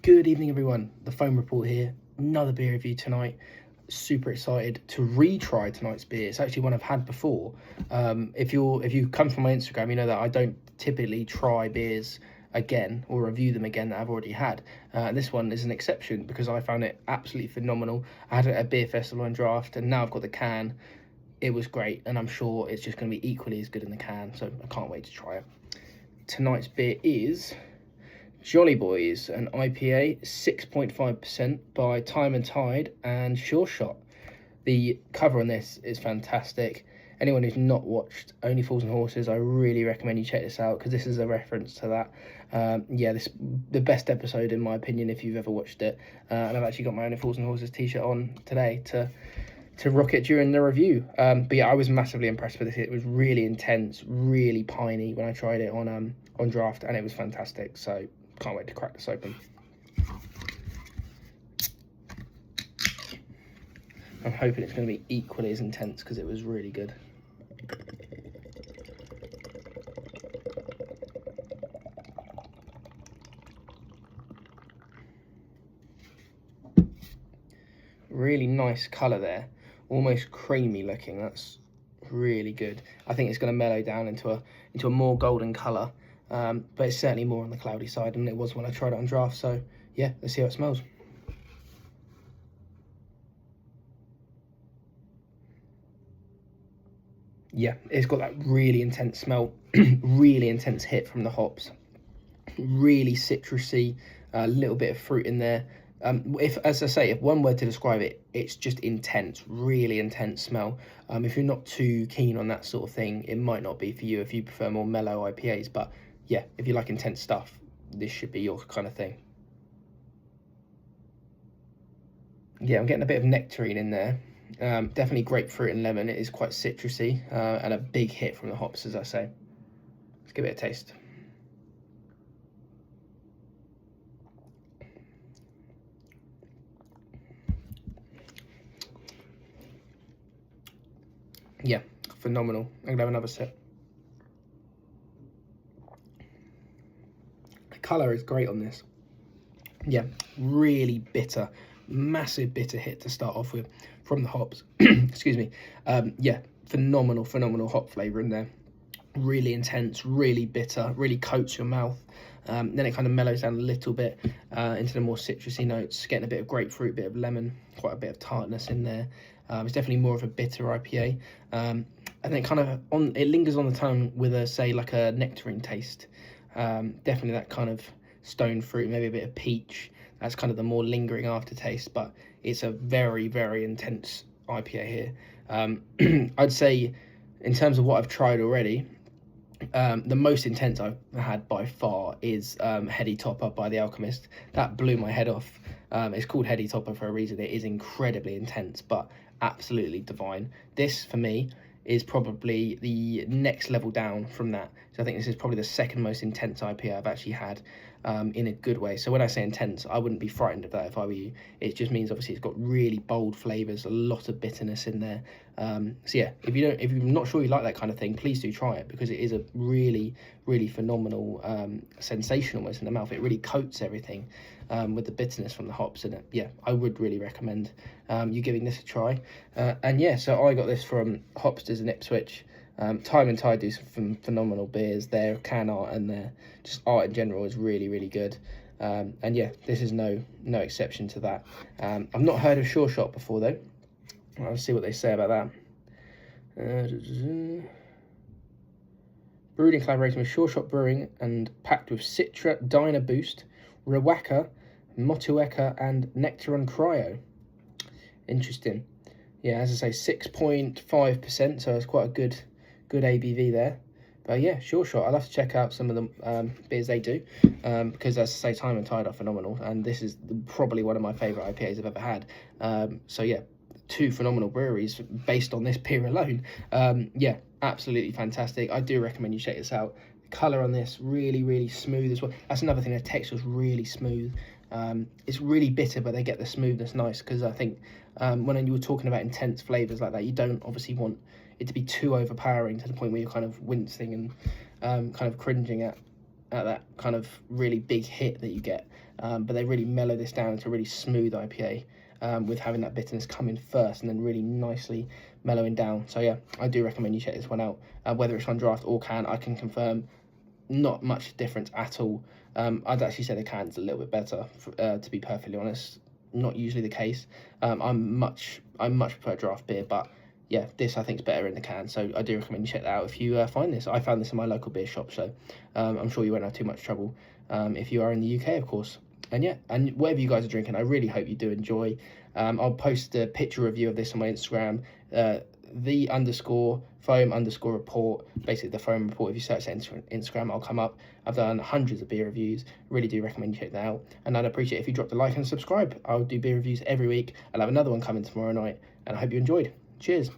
Good evening, everyone. The Foam Report here. Another beer review tonight. Super excited to retry tonight's beer. It's actually one I've had before. If you come from my Instagram, you know that I don't typically try beers again or review them again that I've already had. This one is an exception because I found it absolutely phenomenal. I had it at a beer festival on draft, and now I've got the can. It was great, and I'm sure it's just going to be equally as good in the can. So I can't wait to try it. Tonight's beer is Jolly Boys, an IPA, 6.5% by Time and Tide and Sure Shot. The cover on this is fantastic. Anyone who's not watched Only Fools and Horses, I really recommend you check this out because this is a reference to that. The best episode in my opinion if you've ever watched it. And I've actually got my Only Fools and Horses t-shirt on today to rock it during the review. But yeah, I was massively impressed with this. It was really intense, really piney when I tried it on draft, and it was fantastic. So can't wait to crack this open. I'm hoping it's going to be equally as intense because it was really good. Really nice colour there, almost creamy looking. That's really good. I think it's going to mellow down into a more golden colour. But it's certainly more on the cloudy side than it was when I tried it on draft. So yeah, let's see how it smells. Yeah, it's got that really intense smell, really intense hit from the hops, really citrusy, a little bit of fruit in there. As I say, if one word to describe it, it's just intense, really intense smell. If you're not too keen on that sort of thing, it might not be for you if you prefer more mellow IPAs. But yeah, if you like intense stuff, this should be your kind of thing. Yeah, I'm getting a bit of nectarine in there. Definitely grapefruit and lemon. It is quite citrusy and a big hit from the hops, as I say. Let's give it a taste. Yeah, phenomenal. I'm gonna have another sip. The colour is great on this. Yeah, really bitter, massive bitter hit to start off with from the hops. Excuse me. Yeah, phenomenal hop flavour in there. Really intense, really bitter, really coats your mouth. Then it kind of mellows down a little bit into the more citrusy notes, getting a bit of grapefruit, bit of lemon, quite a bit of tartness in there. It's definitely more of a bitter IPA. And then it lingers on the tongue with like a nectarine taste. Definitely that kind of stone fruit, maybe a bit of peach. That's kind of the more lingering aftertaste, but it's a very intense IPA here. I'd say in terms of what I've tried already, the most intense I've had by far is Heady Topper by The Alchemist. That blew my head off. It's called Heady Topper for a reason. It is incredibly intense, but absolutely divine. This, for me, is probably the next level down from that. So I think this is probably the second most intense IPA I've actually had in a good way. So when I say intense, I wouldn't be frightened of that if I were you. It just means obviously it's got really bold flavours, a lot of bitterness in there. So yeah, if you're not sure you like that kind of thing, please do try it because it is a really phenomenal sensation almost in the mouth. It really coats everything with the bitterness from the hops in it. Yeah, I would really recommend you giving this a try. And yeah, so I got this from Hopsters in Ipswich. Time and Tide do some phenomenal beers. Their can art and their just art in general is really good. And yeah, this is no exception to that. I've not heard of Sure Shot before though. I'll see what they say about that. Brewed in collaboration with Sure Shot Brewing and packed with Citra, Dyna Boost, Rewaka, Motueka, and Nectaron Cryo. Interesting. Yeah, as I say, 6.5%, so it's quite a good ABV there. But yeah, Sure Shot. I'll have to check out some of the beers they do because, as I say, Time and Tide are phenomenal, and this is probably one of my favourite IPAs I've ever had. So yeah, two phenomenal breweries based on this beer alone. Yeah, absolutely fantastic. I do recommend you check this out. The colour on this really smooth as well. That's another thing. The texture is really smooth. It's really bitter, but they get the smoothness nice because I think when you were talking about intense flavours like that, you don't obviously want it to be too overpowering to the point where you're kind of wincing and kind of cringing at that kind of really big hit that you get. but they really mellow this down into a really smooth IPA, with having that bitterness come in first and then really nicely mellowing down. So yeah, I do recommend you check this one out. Whether it's on draft or can, I can confirm not much difference at all. I'd actually say the can's a little bit better, to be perfectly honest. Not usually the case. I much prefer draft beer, but yeah, this I think is better in the can. So I do recommend you check that out if you find this. I found this in my local beer shop, so I'm sure you won't have too much trouble if you are in the UK, of course. And yeah, and whatever you guys are drinking, I really hope you do enjoy. I'll post a picture review of this on my Instagram, the_foam_report, basically the foam report. If you search Instagram, I'll come up. I've done hundreds of beer reviews. Really do recommend you check that out. And I'd appreciate if you dropped a like and subscribe. I'll do beer reviews every week. I'll have another one coming tomorrow night, and I hope you enjoyed. Cheers.